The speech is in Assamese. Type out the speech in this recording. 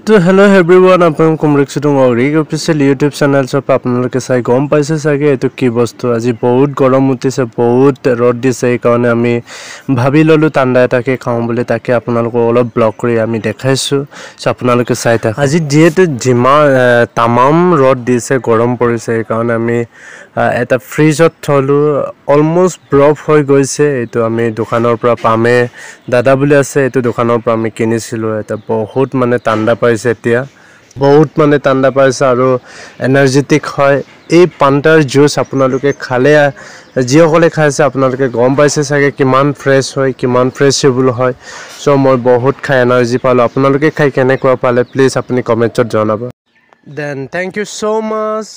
तो हेलो एवरीवन अपन कुमरिक सुटुंग और ऑफिशियल यूट्यूब चैनल सब आपनलोके चाइ गम पाइसे सागे एतु की बस्तु আজি बहुत गरम उठिसे बहुत रद दिसे এই কারণে আমি ভাবি ললো ঠান্ডা এটাকে খাও বলে তাকে আপোনালোক অলপ ব্লগ কৰি আমি দেখাইছো সো আপোনালোকে চাই থাক আজি যেহেতু জিমা তামাম ৰদ দিছে গৰম পৰিছে এই কাৰণে আমি এটা ফ্ৰিজত থলো অলমোস্ট ব্ৰফ হৈ গৈছে এটো আমি দোকানৰ পৰা পামে দাদা বুলি আছে এটো দোকানৰ পৰা আমি কিনিছিলো এটা বহুত মানে ঠান্ডা পাইছে এতিয়া বহুত মানে ঠান্ডা পাইছে আৰু এনাৰ্জেটিক হয় এই পান্টাৰ জুস আপোনালোকে খালে জিসকলে খাইছে আপোনালোকে গম পাইছে সাগে কিমান ফ্ৰেছ হয় কিমান ফ্ৰেশেবল হয় সো মই বহুত খাই এনাৰ্জি পালো আপোনালোকে খাই কেনেকুৱা পালে প্লিজ আপুনি কমেন্টত জনাব দেন থ্যাংক ইউ সো মাচ